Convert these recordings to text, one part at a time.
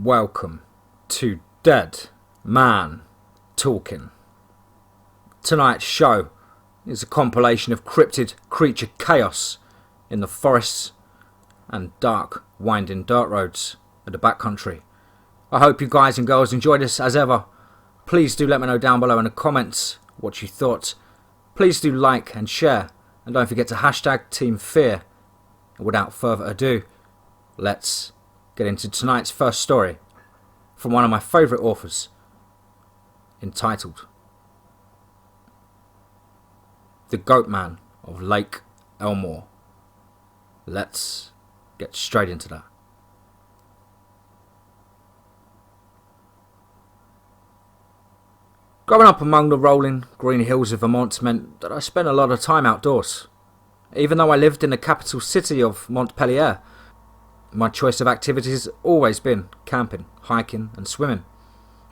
Welcome to Dead Man Talking. Tonight's show is a compilation of cryptid creature chaos in the forests and dark, winding dirt roads of the backcountry. I hope you guys and girls enjoyed this as ever. Please do let me know down below in the comments what you thought. Please do like and share, and don't forget to hashtag Team Fear. And without further ado, let's get into tonight's first story from one of my favourite authors, entitled The Goatman of Lake Elmore. Let's get straight into that. Growing up among the rolling green hills of Vermont meant that I spent a lot of time outdoors. Even though I lived in the capital city of Montpelier, my choice of activities has always been camping, hiking and swimming.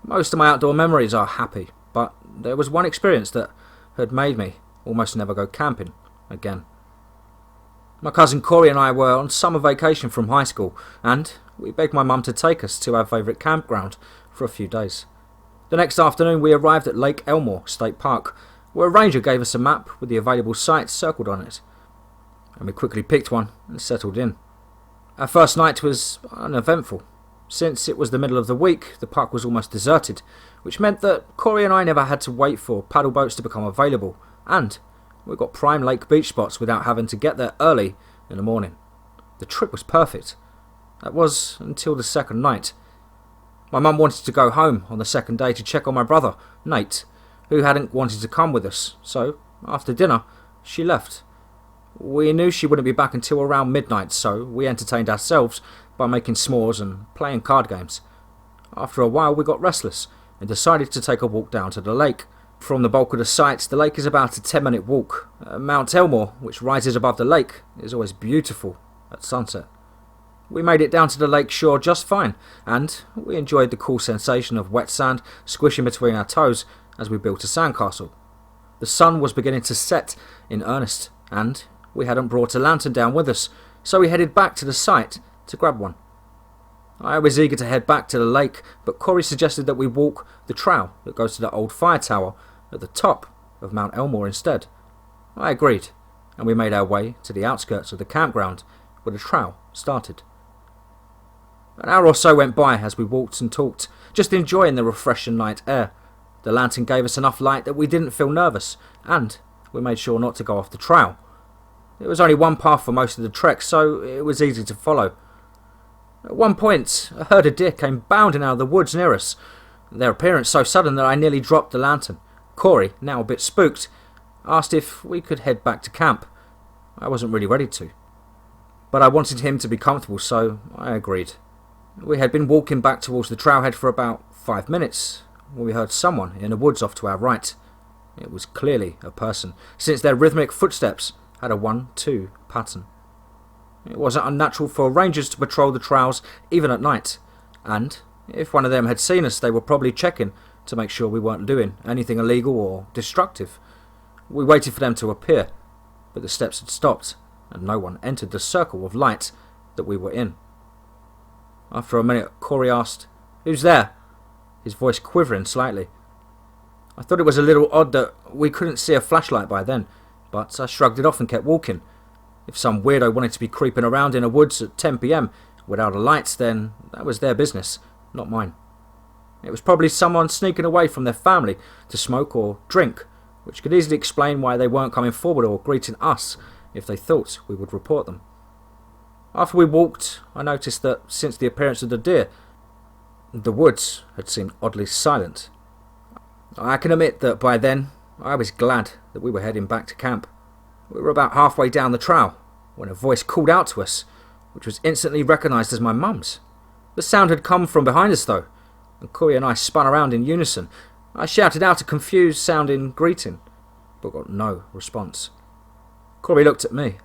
Most of my outdoor memories are happy, but there was one experience that had made me almost never go camping again. My cousin Corey and I were on summer vacation from high school, and we begged my mum to take us to our favourite campground for a few days. The next afternoon we arrived at Lake Elmore State Park, where a ranger gave us a map with the available sites circled on it, and we quickly picked one and settled in. Our first night was uneventful. Since it was the middle of the week, the park was almost deserted, which meant that Corey and I never had to wait for paddle boats to become available, and we got prime lake beach spots without having to get there early in the morning. The trip was perfect. That was until the second night. My mum wanted to go home on the second day to check on my brother, Nate, who hadn't wanted to come with us, so after dinner, she left. We knew she wouldn't be back until around midnight, so we entertained ourselves by making s'mores and playing card games. After a while we got restless and decided to take a walk down to the lake. From the bulk of the sites, the lake is about a 10-minute walk. Mount Elmore, which rises above the lake, is always beautiful at sunset. We made it down to the lake shore just fine, and we enjoyed the cool sensation of wet sand squishing between our toes as we built a sandcastle. The sun was beginning to set in earnest, and we hadn't brought a lantern down with us, so we headed back to the site to grab one. I was eager to head back to the lake, but Corey suggested that we walk the trail that goes to the old fire tower at the top of Mount Elmore instead. I agreed, and we made our way to the outskirts of the campground where the trail started. An hour or so went by as we walked and talked, just enjoying the refreshing night air. The lantern gave us enough light that we didn't feel nervous, and we made sure not to go off the trail. It was only one path for most of the trek, so it was easy to follow. At one point, a herd of deer came bounding out of the woods near us, their appearance so sudden that I nearly dropped the lantern. Corey, now a bit spooked, asked if we could head back to camp. I wasn't really ready to, but I wanted him to be comfortable, so I agreed. We had been walking back towards the trailhead for about 5 minutes when we heard someone in the woods off to our right. It was clearly a person, since their rhythmic footsteps had a 1-2 pattern. It wasn't unnatural for rangers to patrol the trails even at night, and if one of them had seen us, they were probably checking to make sure we weren't doing anything illegal or destructive. We waited for them to appear, but the steps had stopped, and no one entered the circle of light that we were in. After a minute, Corey asked, "Who's there?" his voice quivering slightly. I thought it was a little odd that we couldn't see a flashlight by then, but I shrugged it off and kept walking. If some weirdo wanted to be creeping around in the woods at 10 p.m. without a light, then that was their business, not mine. It was probably someone sneaking away from their family to smoke or drink, which could easily explain why they weren't coming forward or greeting us if they thought we would report them. After we walked, I noticed that since the appearance of the deer, the woods had seemed oddly silent. I can admit that by then, I was glad that we were heading back to camp. We were about halfway down the trail when a voice called out to us, which was instantly recognised as my mum's. The sound had come from behind us though, and Corey and I spun around in unison. I shouted out a confused sounding greeting, but got no response. Corey looked at me,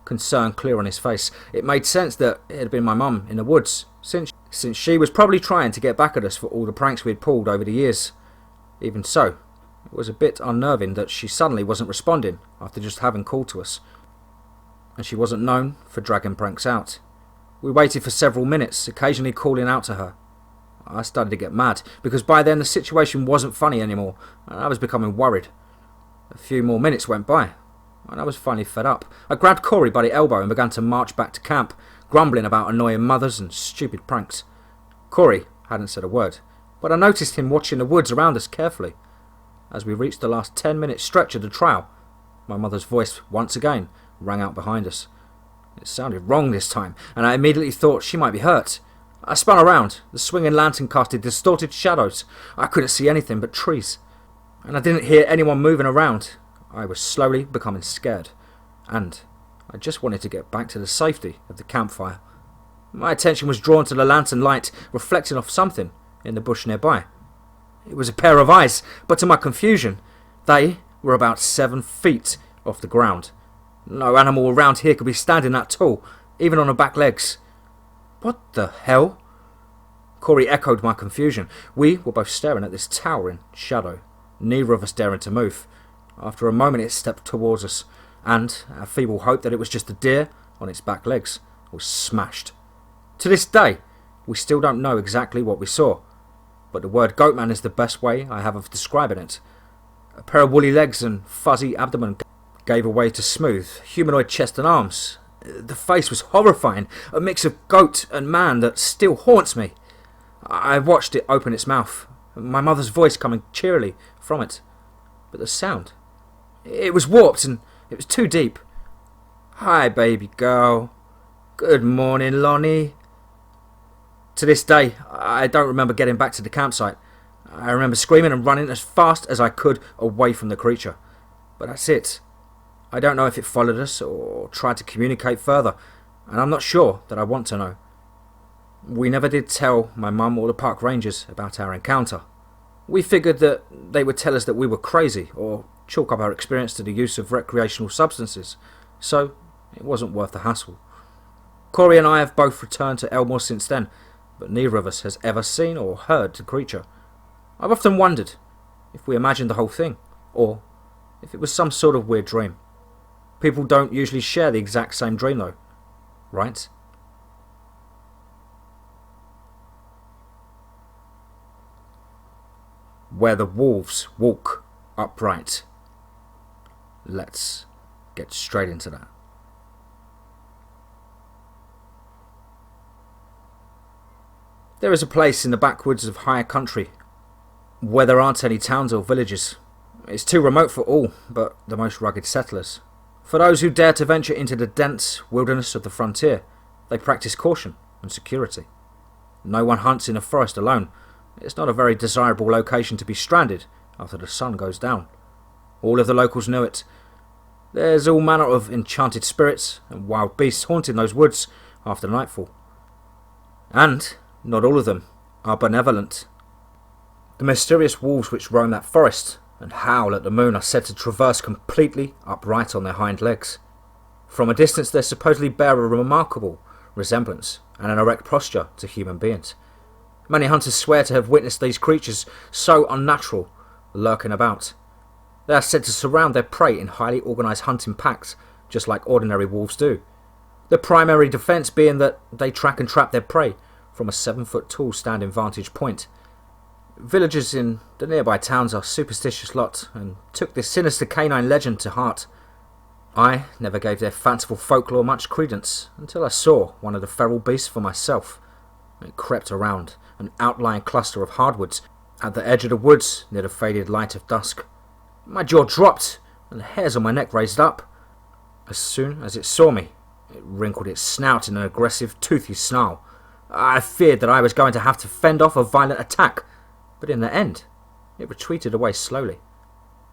concern clear on his face. It made sense that it had been my mum in the woods, since she was probably trying to get back at us for all the pranks we had pulled over the years. Even so, it was a bit unnerving that she suddenly wasn't responding after just having called to us. And she wasn't known for dragging pranks out. We waited for several minutes, occasionally calling out to her I started to get mad, because by then the situation wasn't funny anymore, and I was becoming worried. A few more minutes went by, and I was finally fed up. I grabbed Corey by the elbow and began to march back to camp, grumbling about annoying mothers and stupid pranks. Corey hadn't said a word, but I noticed him watching the woods around us carefully. As we reached the last 10-minute stretch of the trail, my mother's voice once again rang out behind us. It sounded wrong this time, and I immediately thought she might be hurt. I spun around. The swinging lantern casted distorted shadows. I couldn't see anything but trees, and I didn't hear anyone moving around. I was slowly becoming scared, and I just wanted to get back to the safety of the campfire. My attention was drawn to the lantern light reflecting off something in the bush nearby. It was a pair of eyes, but to my confusion, they were about 7 feet off the ground. No animal around here could be standing that tall, even on her back legs. What the hell? Corey echoed my confusion. We were both staring at this towering shadow, neither of us daring to move. After a moment it stepped towards us, and our feeble hope that it was just a deer on its back legs was smashed. To this day, we still don't know exactly what we saw, but the word Goatman is the best way I have of describing it. A pair of woolly legs and fuzzy abdomen gave way to smooth, humanoid chest and arms. The face was horrifying, a mix of goat and man that still haunts me. I watched it open its mouth, my mother's voice coming cheerily from it. But the sound, it was warped and it was too deep. "Hi, baby girl. Good morning, Lonnie." To this day, I don't remember getting back to the campsite. I remember screaming and running as fast as I could away from the creature. But that's it. I don't know if it followed us or tried to communicate further, and I'm not sure that I want to know. We never did tell my mum or the park rangers about our encounter. We figured that they would tell us that we were crazy or chalk up our experience to the use of recreational substances, so it wasn't worth the hassle. Corey and I have both returned to Elmore since then, but neither of us has ever seen or heard the creature. I've often wondered if we imagined the whole thing, or if it was some sort of weird dream. People don't usually share the exact same dream though, right? Where the wolves walk upright. Let's get straight into that. There is a place in the backwoods of higher country where there aren't any towns or villages. It's too remote for all but the most rugged settlers. For those who dare to venture into the dense wilderness of the frontier, they practice caution and security. No one hunts in a forest alone. It's not a very desirable location to be stranded after the sun goes down. All of the locals knew it. There's all manner of enchanted spirits and wild beasts haunting those woods after nightfall. And not all of them are benevolent. The mysterious wolves which roam that forest and howl at the moon are said to traverse completely upright on their hind legs. From a distance they supposedly bear a remarkable resemblance and an erect posture to human beings. Many hunters swear to have witnessed these creatures so unnatural lurking about. They are said to surround their prey in highly organised hunting packs, just like ordinary wolves do. The primary defence being that they track and trap their prey from a 7-foot tall standing vantage point. Villagers in the nearby towns are superstitious lot and took this sinister canine legend to heart. I never gave their fanciful folklore much credence until I saw one of the feral beasts for myself. It crept around an outlying cluster of hardwoods at the edge of the woods near the faded light of dusk. My jaw dropped and the hairs on my neck raised up. As soon as it saw me, it wrinkled its snout in an aggressive, toothy snarl. I feared that I was going to have to fend off a violent attack, but in the end, it retreated away slowly.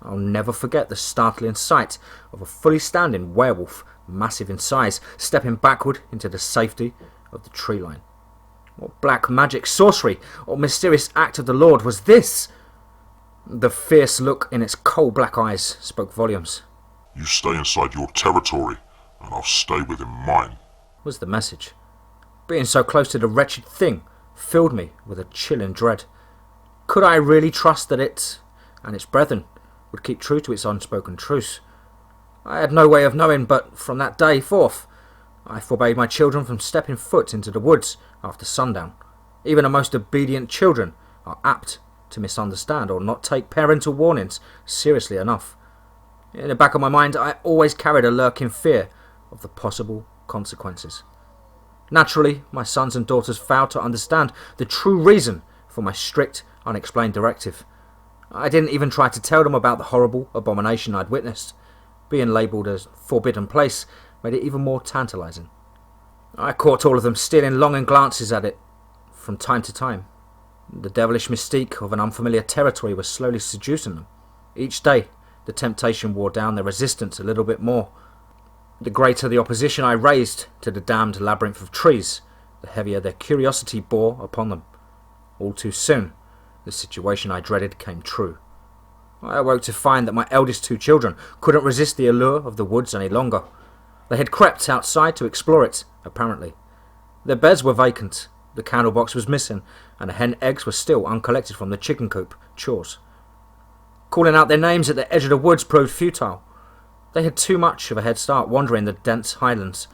I'll never forget the startling sight of a fully standing werewolf, massive in size, stepping backward into the safety of the tree line. What black magic, sorcery, or mysterious act of the Lord was this? The fierce look in its coal black eyes spoke volumes. "You stay inside your territory, and I'll stay within mine," was the message. Being so close to the wretched thing filled me with a chilling dread. Could I really trust that it and its brethren would keep true to its unspoken truce? I had no way of knowing, but from that day forth, I forbade my children from stepping foot into the woods after sundown. Even the most obedient children are apt to misunderstand or not take parental warnings seriously enough. In the back of my mind, I always carried a lurking fear of the possible consequences. Naturally, my sons and daughters failed to understand the true reason for my strict, unexplained directive. I didn't even try to tell them about the horrible abomination I'd witnessed. Being labelled as forbidden place made it even more tantalising. I caught all of them stealing longing glances at it from time to time. The devilish mystique of an unfamiliar territory was slowly seducing them. Each day, the temptation wore down their resistance a little bit more. The greater the opposition I raised to the damned labyrinth of trees, the heavier their curiosity bore upon them. All too soon, the situation I dreaded came true. I awoke to find that my eldest two children couldn't resist the allure of the woods any longer. They had crept outside to explore it, apparently. Their beds were vacant, the candle box was missing, and the hen eggs were still uncollected from the chicken coop chores. Calling out their names at the edge of the woods proved futile. They had too much of a head start wandering the dense highlands.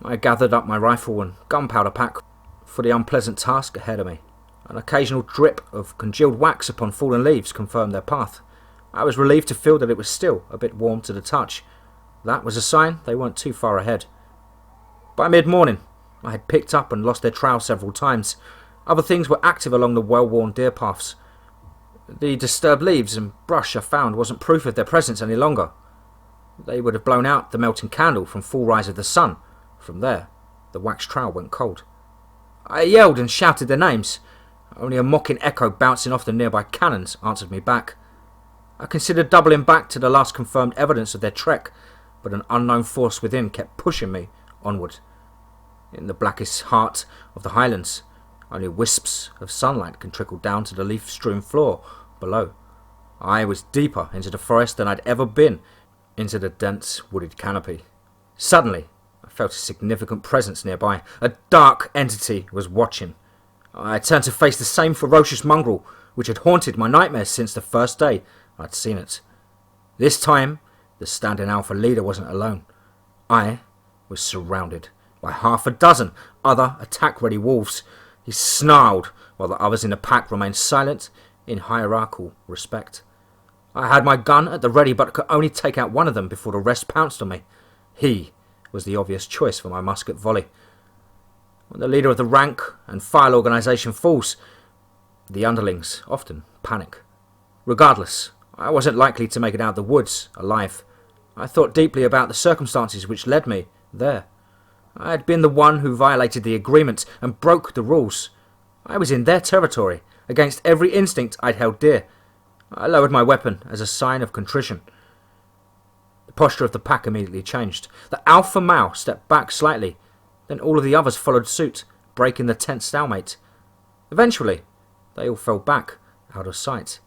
I gathered up my rifle and gunpowder pack for the unpleasant task ahead of me. An occasional drip of congealed wax upon fallen leaves confirmed their path. I was relieved to feel that it was still a bit warm to the touch. That was a sign they weren't too far ahead. By mid-morning, I had picked up and lost their trail several times. Other things were active along the well-worn deer paths. The disturbed leaves and brush I found wasn't proof of their presence any longer. They would have blown out the melting candle from full rise of the sun. From there, the wax trail went cold. I yelled and shouted their names. Only a mocking echo bouncing off the nearby cannons answered me back. I considered doubling back to the last confirmed evidence of their trek, but an unknown force within kept pushing me onward. In the blackest heart of the highlands, only wisps of sunlight can trickle down to the leaf-strewn floor below. I was deeper into the forest than I'd ever been into the dense wooded canopy. Suddenly, I felt a significant presence nearby. A dark entity was watching. I turned to face the same ferocious mongrel which had haunted my nightmares since the first day I'd seen it. This time, the standing alpha leader wasn't alone. I was surrounded by half a dozen other attack-ready wolves. He snarled while the others in the pack remained silent in hierarchical respect. I had my gun at the ready but could only take out one of them before the rest pounced on me. He was the obvious choice for my musket volley. When the leader of the rank and file organisation falls, the underlings often panic. Regardless, I wasn't likely to make it out of the woods alive. I thought deeply about the circumstances which led me there. I had been the one who violated the agreement and broke the rules. I was in their territory, against every instinct I'd held dear. I lowered my weapon as a sign of contrition. The posture of the pack immediately changed. The alpha male stepped back slightly, then all of the others followed suit, breaking the tense stalemate. Eventually, they all fell back, out of sight.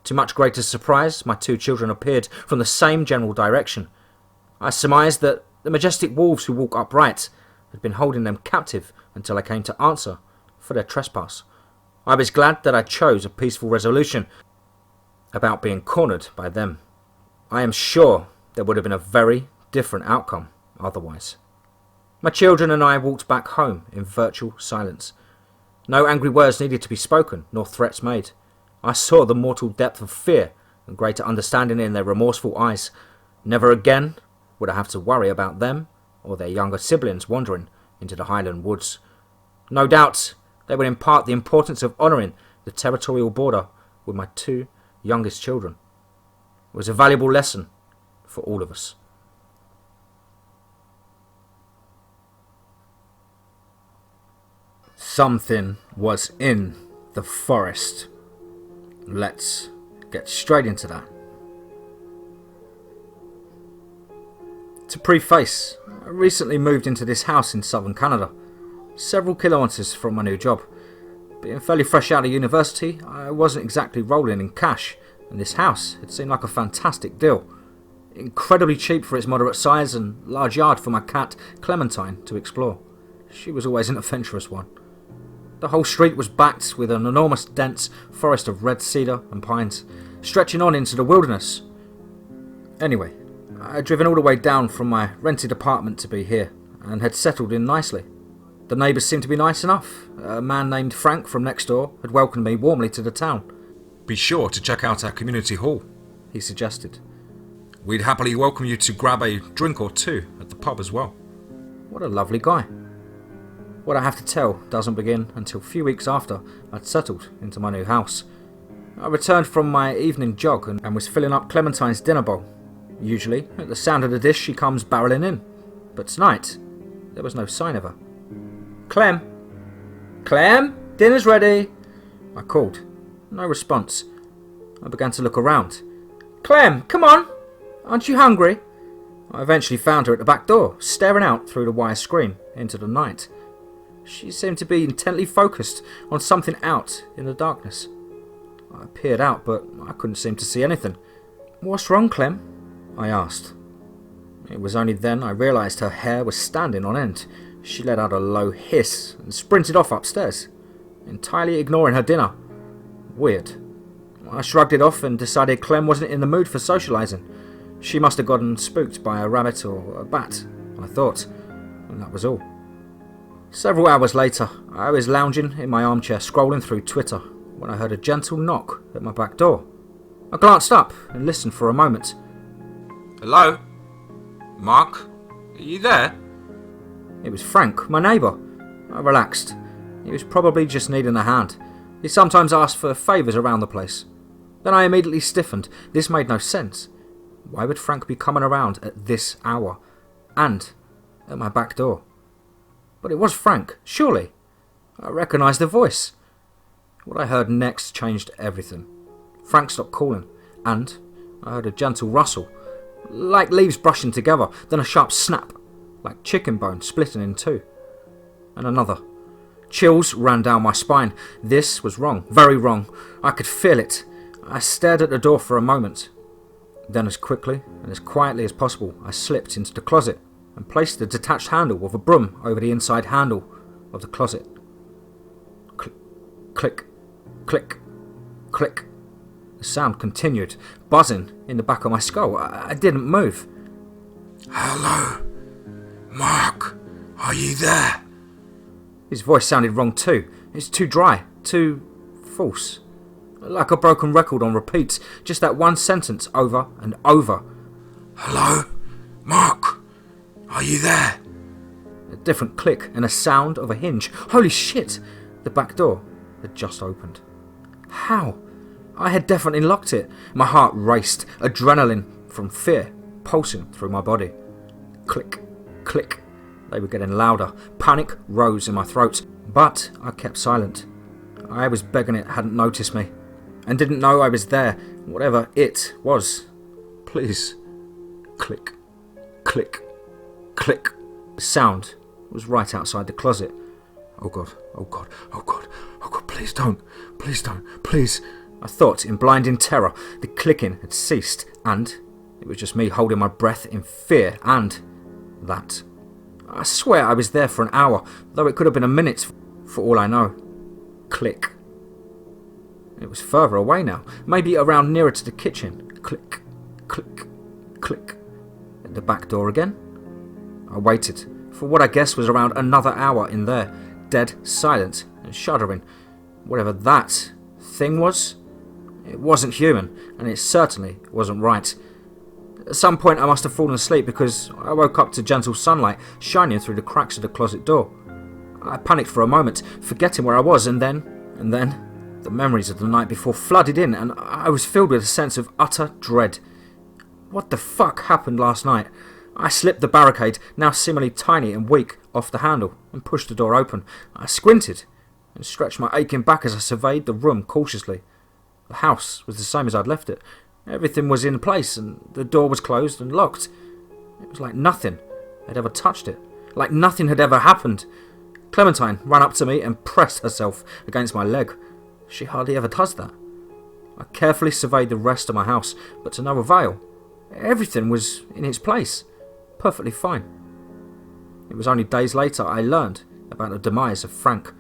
To much greater surprise, my two children appeared from the same general direction. I surmised that the majestic wolves who walk upright had been holding them captive until I came to answer for their trespass. I was glad that I chose a peaceful resolution about being cornered by them. I am sure there would have been a very different outcome otherwise. My children and I walked back home in virtual silence. No angry words needed to be spoken, nor threats made. I saw the mortal depth of fear and greater understanding in their remorseful eyes. Never again would I have to worry about them or their younger siblings wandering into the Highland woods. No doubt they would impart the importance of honouring the territorial border with my two youngest children. It was a valuable lesson for all of us. Something was in the forest. Let's get straight into that. To preface, I recently moved into this house in southern Canada, several kilometres from my new job. Being fairly fresh out of university, I wasn't exactly rolling in cash, and this house had seemed like a fantastic deal. Incredibly cheap for its moderate size and large yard for my cat Clementine to explore. She was always an adventurous one. The whole street was backed with an enormous dense forest of red cedar and pines, stretching on into the wilderness. Anyway, I had driven all the way down from my rented apartment to be here, and had settled in nicely. The neighbours seemed to be nice enough. A man named Frank from next door had welcomed me warmly to the town. Be sure to check out our community hall, he suggested. We'd happily welcome you to grab a drink or two at the pub as well. What a lovely guy. What I have to tell doesn't begin until a few weeks after I'd settled into my new house. I returned from my evening jog and was filling up Clementine's dinner bowl. Usually, at the sound of the dish, she comes barreling in. But tonight, there was no sign of her. Clem! Clem! Dinner's ready! I called. No response. I began to look around. Clem, come on! Aren't you hungry? I eventually found her at the back door, staring out through the wire screen into the night. She seemed to be intently focused on something out in the darkness. I peered out, but I couldn't seem to see anything. What's wrong, Clem? I asked. It was only then I realised her hair was standing on end. She let out a low hiss and sprinted off upstairs, entirely ignoring her dinner. Weird. I shrugged it off and decided Clem wasn't in the mood for socialising. She must have gotten spooked by a rabbit or a bat, I thought, and that was all. Several hours later, I was lounging in my armchair scrolling through Twitter when I heard a gentle knock at my back door. I glanced up and listened for a moment. Hello? Mark? Are you there? It was Frank, my neighbour. I relaxed. He was probably just needing a hand. He sometimes asked for favours around the place. Then I immediately stiffened. This made no sense. Why would Frank be coming around at this hour? And at my back door? But it was Frank, surely. I recognised the voice. What I heard next changed everything. Frank stopped calling, and I heard a gentle rustle, like leaves brushing together, then a sharp snap, like chicken bone splitting in two. And another. Chills ran down my spine. This was wrong, very wrong. I could feel it. I stared at the door for a moment. Then as quickly and as quietly as possible, I slipped into the closet and placed the detached handle of a broom over the inside handle of the closet. Click, click, click, click. The sound continued, buzzing in the back of my skull. I didn't move. Hello? Mark, are you there? His voice sounded wrong too. It's too dry, too false. Like a broken record on repeat, just that one sentence over and over. Hello? Mark, are you there? A different click and a sound of a hinge. Holy shit! The back door had just opened. How? I had definitely locked it. My heart raced, adrenaline from fear pulsing through my body. Click, click. They were getting louder. Panic rose in my throat, but I kept silent. I was begging it hadn't noticed me, and didn't know I was there, whatever it was. Please. Click, click, click. The sound was right outside the closet. Oh God, oh God, oh God, oh God, please don't, please. I thought in blinding terror. The clicking had ceased, and it was just me holding my breath in fear and that. I swear I was there for an hour, though it could have been a minute for all I know. Click. It was further away now, maybe around nearer to the kitchen. Click, click, click. At the back door again. I waited for what I guessed was around another hour in there, dead silent and shuddering. Whatever that thing was, it wasn't human, and it certainly wasn't right. At some point I must have fallen asleep because I woke up to gentle sunlight shining through the cracks of the closet door. I panicked for a moment, forgetting where I was, and then, the memories of the night before flooded in, and I was filled with a sense of utter dread. What the fuck happened last night? I slipped the barricade, now seemingly tiny and weak, off the handle and pushed the door open. I squinted and stretched my aching back as I surveyed the room cautiously. The house was the same as I'd left it. Everything was in place and the door was closed and locked. It was like nothing had ever touched it, like nothing had ever happened. Clementine ran up to me and pressed herself against my leg. She hardly ever does that. I carefully surveyed the rest of my house, but to no avail. Everything was in its place, perfectly fine. It was only days later I learned about the demise of Frank.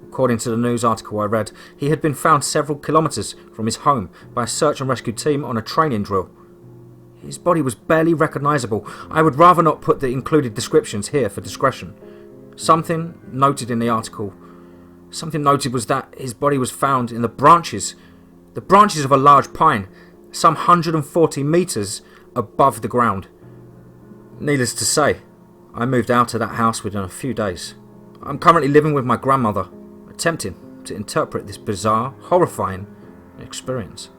According to the news article I read, he had been found several kilometres from his home by a search and rescue team on a training drill. His body was barely recognisable. I would rather not put the included descriptions here for discretion. Something noted in the article, something noted was that his body was found in the branches of a large pine, some 140 metres above the ground. Needless to say, I moved out of that house within a few days. I'm currently living with my grandmother, attempting to interpret this bizarre, horrifying experience.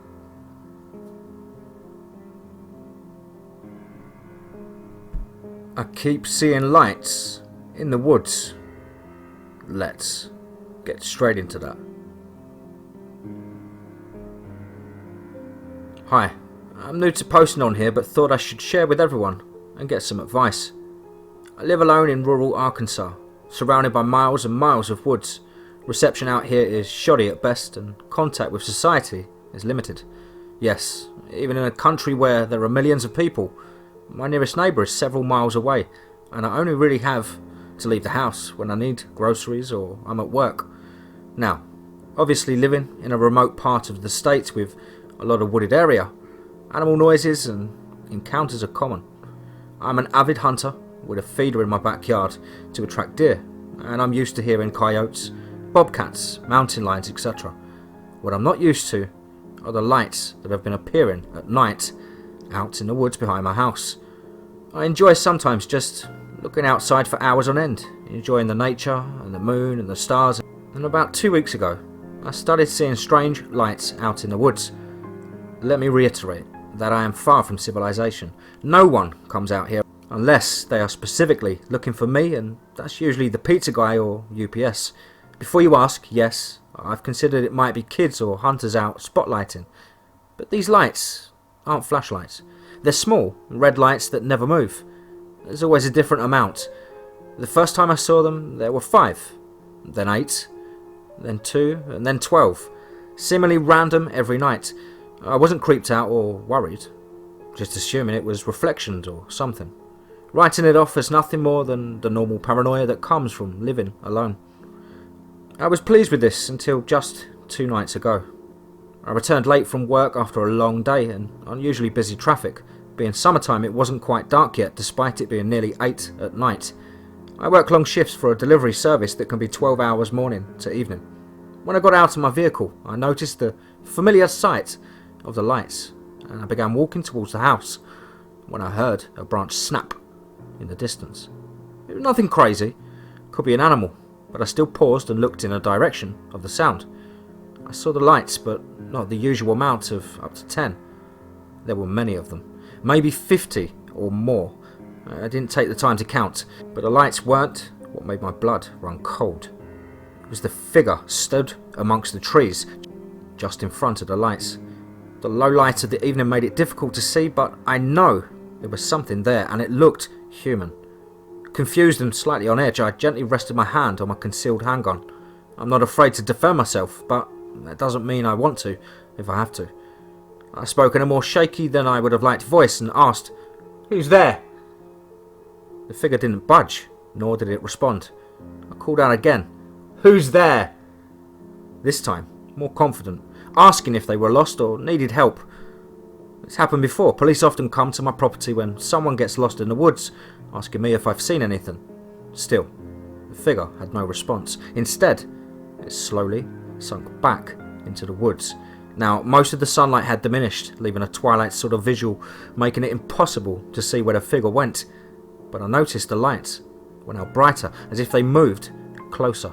I keep seeing lights in the woods. Let's get straight into that. Hi, I'm new to posting on here but thought I should share with everyone and get some advice. I live alone in rural Arkansas, surrounded by miles and miles of woods. Reception out here is shoddy at best and contact with society is limited. Yes, even in a country where there are millions of people, my nearest neighbour is several miles away and I only really have to leave the house when I need groceries or I'm at work. Now, obviously living in a remote part of the state with a lot of wooded area, animal noises and encounters are common. I'm an avid hunter with a feeder in my backyard to attract deer, and I'm used to hearing coyotes, bobcats, mountain lions, etc. What I'm not used to are the lights that have been appearing at night out in the woods behind my house. I enjoy sometimes just looking outside for hours on end, enjoying the nature and the moon and the stars, and about 2 weeks ago I started seeing strange lights out in the woods. Let me reiterate that I am far from civilization. No one comes out here unless they are specifically looking for me, and that's usually the pizza guy or UPS. Before you ask, yes, I've considered it might be kids or hunters out spotlighting. But these lights aren't flashlights. They're small, red lights that never move. There's always a different amount. The first time I saw them, there were 5, then 8, then 2, and then 12. Seemingly random every night. I wasn't creeped out or worried, just assuming it was reflections or something, writing it off as nothing more than the normal paranoia that comes from living alone. I was pleased with this until just 2 nights ago. I returned late from work after a long day and unusually busy traffic. Being summertime, it wasn't quite dark yet, despite it being nearly 8 at night. I work long shifts for a delivery service that can be 12 hours morning to evening. When I got out of my vehicle, I noticed the familiar sight of the lights, and I began walking towards the house when I heard a branch snap in the distance. It was nothing crazy, could be an animal, but I still paused and looked in a direction of the sound. I saw the lights, but not the usual amount of up to 10. There were many of them, maybe 50 or more. I didn't take the time to count, but the lights weren't what made my blood run cold. It was the figure stood amongst the trees just in front of the lights. The low light of the evening made it difficult to see, but I know there was something there and it looked human. Confused and slightly on edge, I gently rested my hand on my concealed handgun. I'm not afraid to defend myself, but that doesn't mean I want to if I have to. I spoke in a more shaky than I would have liked voice and asked, "Who's there?" The figure didn't budge, nor did it respond. I called out again, "Who's there?" This time, more confident, asking if they were lost or needed help. It's happened before. Police often come to my property when someone gets lost in the woods, asking me if I've seen anything. Still, the figure had no response. Instead, it slowly sunk back into the woods. Now, most of the sunlight had diminished, leaving a twilight sort of visual, making it impossible to see where the figure went. But I noticed the lights were now brighter, as if they moved closer.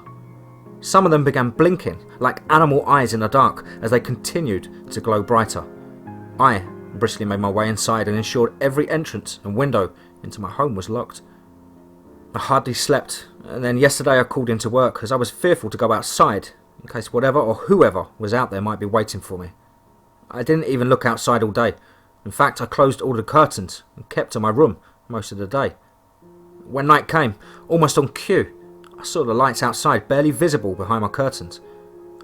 Some of them began blinking, like animal eyes in the dark, as they continued to glow brighter. I briskly made my way inside and ensured every entrance and window into my home was locked. I hardly slept, and then yesterday I called into work as I was fearful to go outside in case whatever or whoever was out there might be waiting for me. I didn't even look outside all day. In fact, I closed all the curtains and kept to my room most of the day. When night came, almost on cue, I saw the lights outside barely visible behind my curtains.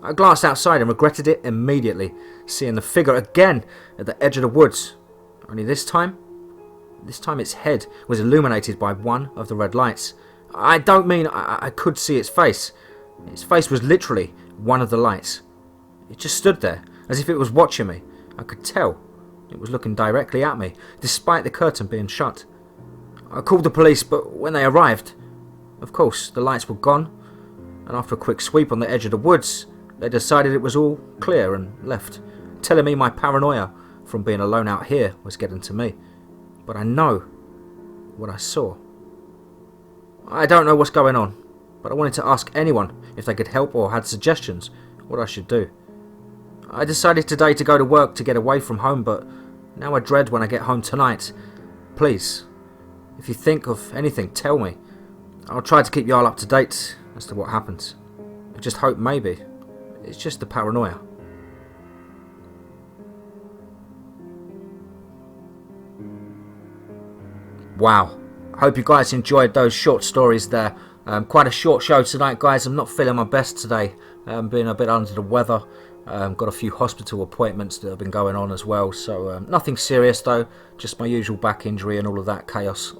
I glanced outside and regretted it immediately, seeing the figure again at the edge of the woods. Only this time its head was illuminated by one of the red lights. I don't mean I could see its face. Its face was literally one of the lights. It just stood there, as if it was watching me. I could tell it was looking directly at me, despite the curtain being shut. I called the police, but when they arrived, Of course, the lights were gone, and after a quick sweep on the edge of the woods, they decided it was all clear and left, telling me my paranoia from being alone out here was getting to me. But I know what I saw. I don't know what's going on, but I wanted to ask anyone if they could help or had suggestions what I should do. I decided today to go to work to get away from home, but now I dread when I get home tonight. Please, if you think of anything, tell me. I'll try to keep y'all up to date as to what happens. I just hope maybe it's just the paranoia. Wow. I hope you guys enjoyed those short stories there. Quite a short show tonight, guys. I'm not feeling my best today. Being a bit under the weather. Got a few hospital appointments that have been going on as well. So nothing serious though. Just my usual back injury and all of that chaos.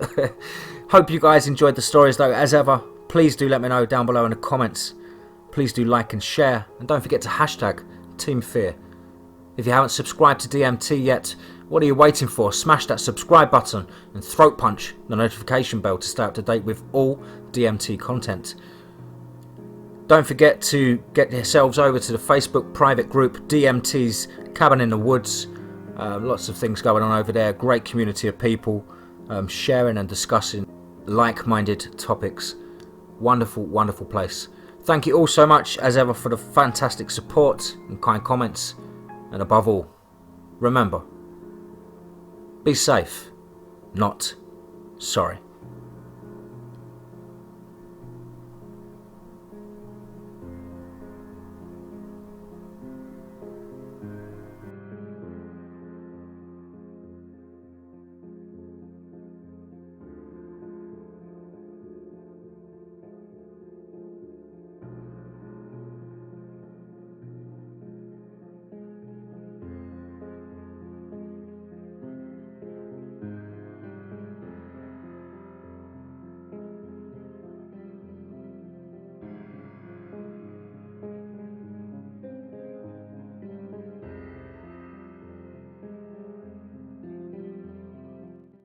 Hope you guys enjoyed the stories though. As ever, please do let me know down below in the comments. Please do like and share. And don't forget to hashtag Team Fear. If you haven't subscribed to DMT yet, what are you waiting for? Smash that subscribe button and throat punch the notification bell to stay up to date with all DMT content. Don't forget to get yourselves over to the Facebook private group DMT's Cabin in the Woods. Lots of things going on over there. Great community of people sharing and discussing like-minded topics. Wonderful, wonderful place. Thank you all so much as ever for the fantastic support and kind comments. And above all, remember, be safe, not sorry.